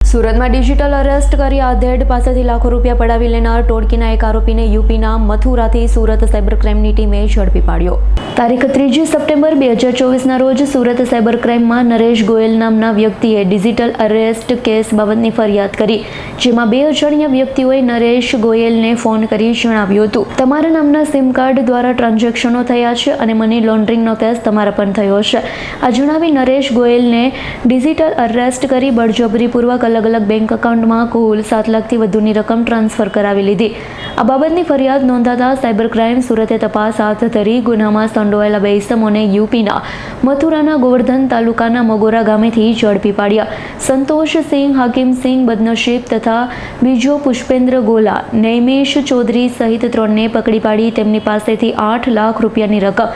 સુરતમાં digital arrest કરી આધેડ પાસેથી લાખો રૂપિયા પડાવી લેનાર ટોળકીના એક આરોપીને યુપીના મથુરાથી સુરત સાયબર ક્રાઇમની ટીમે ઝડપી પાડ્યો. તારીખ 3 સપ્ટેમ્બર 2024ના રોજ સુરત સાયબર ક્રાઇમમાં નરેશ ગોયલ નામના વ્યક્તિએ ડિજિટલ અરેસ્ટ કેસ બાબતની ફરિયાદ કરી, જેમાં 2 અજાણ્યા વ્યક્તિઓએ નરેશ ગોયલને ફોન કરી જણાવ્યું હતું, તમારા નામના સિમ કાર્ડ દ્વારા ટ્રાન્ઝેક્શનો થયા છે અને મની લોન્ડરિંગનો કેસ તમારા પર થયો છે. આ જણાવી નરેશ ગોયલને ડિજિટલ અરેસ્ટ કરી બળજબરીપૂર્વક અલગ-અલગ બેંક એકાઉન્ટમાં કુલ 7 લાખથી વધુની રકમ ટ્રાન્સફર કરાવી લીધી. આ બાબતની ફરિયાદ નોંધાતા સાયબર ક્રાઇમ સુરતે તપાસ હાથ ધરી ગુનામાં સંડોવાયેલા 2 ઇસમોને યુપીના મથુરાના ગોવર્ધન તાલુકાના મગોરા ગામેથી ઝડપી પાડ્યા. સંતોષ સિંહ, હાકિમ સિંહ બદનશીબ તથા બીજો પુષ્પેન્દ્ર ગોલા, નૈમેશ ચૌધરી સહિત 3ને પકડી પાડી તેમની પાસેથી 8 લાખ રૂપિયાની રકમ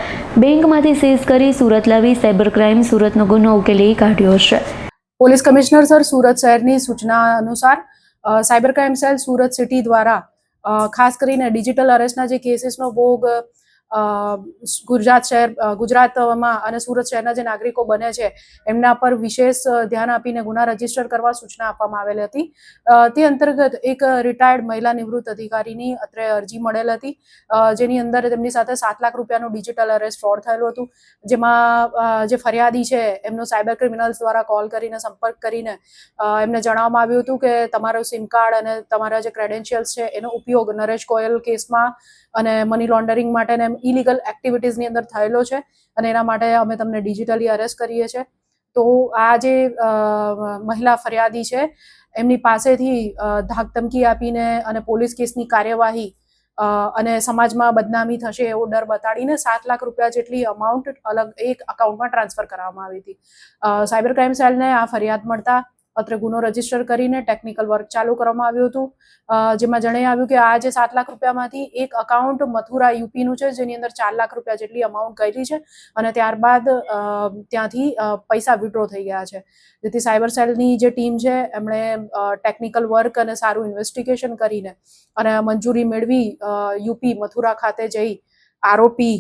બેંકમાંથી સીઝ કરી સુરત લાવી સાયબર ક્રાઇમ સુરતનો ગુનો ઉકેલી કાઢ્યો છે. પોલીસ કમિશનર સર સુરત શહેરની સૂચના અનુસાર cyber crime cell Surat city દ્વારા ખાસ કરીને ડિજિટલ અરેસ્ટના જે કેસીસનો ભોગ ગુજરાતમાં અને સુરત શહેરના જે નાગરિકો બને છે એમના પર વિશેષ ધ્યાન આપીને ગુના રજીસ્ટર કરવા સૂચના આપવામાં આવેલી હતી. તે અંતર્ગત એક રિટાયર્ડ મહિલા નિવૃત્ત અધિકારીની અત્રે અરજી મળેલ હતી, જેની અંદર તેમની સાથે 7 લાખ રૂપિયાનું ડિજિટલ અરેસ્ટ ફ્રોડ થયેલું હતું, જેમાં જે ફરિયાદી છે એમનો સાયબર ક્રિમિનલ્સ દ્વારા કોલ કરીને સંપર્ક કરીને એમને જણાવવામાં આવ્યું હતું કે તમારો સિમ કાર્ડ અને તમારા જે ક્રેડેન્શિયલ્સ છે એનો ઉપયોગ નરેશ ગોયલ કેસમાં અને મની લોન્ડરિંગ માટે ને ઇલીગલ એક્ટિવિટીઝની અંદર થયેલો છે અને એના માટે અમે તમને ડિજિટલી અરેસ્ટ કરીએ છીએ. તો આ જે મહિલા ફરિયાદી છે એમની પાસેથી ધાકધમકી આપીને અને પોલીસ કેસની કાર્યવાહી અને સમાજમાં બદનામી થશે એવો ડર બતાડીને 7 લાખ રૂપિયા જેટલી અમાઉન્ટ અલગ એક અકાઉન્ટમાં ટ્રાન્સફર કરવામાં આવી હતી. સાયબર ક્રાઇમ સેલને આ ફરિયાદ મળતા અત્રે ગુનો રજીસ્ટર કરીને ટેકનિકલ વર્ક ચાલુ કરવામાં આવ્યું હતું, જેમાં જણાઈ આવ્યું કે આ જે 7 લાખ રૂપિયામાંથી એક અકાઉન્ટ મથુરા યુપીનું છે, જેની અંદર 4 લાખ રૂપિયા જેટલી અમાઉન્ટ ગયેલી છે અને ત્યારબાદ ત્યાંથી પૈસા વિડ્રો થઈ ગયા છે. જેથી સાયબર સેલની જે ટીમ છે એમણે ટેકનિકલ વર્ક અને સારું ઇન્વેસ્ટિગેશન કરીને અને મંજૂરી મેળવી યુપી મથુરા ખાતે જઈ આરોપી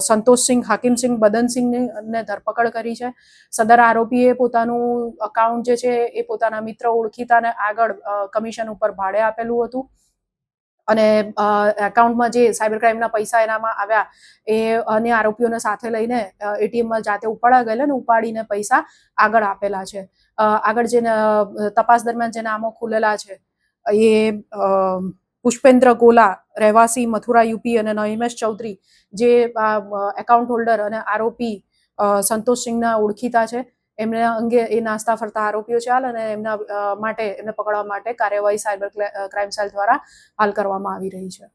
સંતોષ સિંહ, હાકિમ સિંહ, બદનસિંહને ધરપકડ કરી છે. સદર આરોપીએ પોતાનું અકાઉન્ટ જે છે એ પોતાના મિત્ર ઓળખીતાને આગળ કમિશન ઉપર ભાડે આપેલું હતું અને એકાઉન્ટમાં જે સાયબર ક્રાઇમના પૈસા એનામાં આવ્યા એ અન્ય આરોપીઓને સાથે લઈને એટીએમમાં જાતે ઉપાડા ગયેલા ને ઉપાડીને પૈસા આગળ આપેલા છે. આગળ જે તપાસ દરમિયાન જે નામો ખુલેલા છે એ પુષ્પેન્દ્ર ગોલા રહેવાસી મથુરા યુપી અને નૈમેશ ચૌધરી જે એકાઉન્ટ હોલ્ડર અને આરોપી સંતોષ સિંહના ઓળખીતા છે, એમના અંગે એ નાસ્તા ફરતા આરોપીઓ છે અને એમના માટે એમને પકડવા માટે કાર્યવાહી સાયબર ક્રાઇમ સેલ દ્વારા હાલ કરવામાં આવી રહી છે.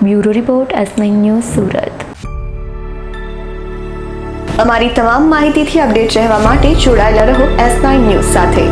Bureau report S9 news Surat. અમારી તમામ માહિતીથી અપડેટ રહેવા માટે જોડાયેલા રહો S9 ન્યૂઝ સાથે.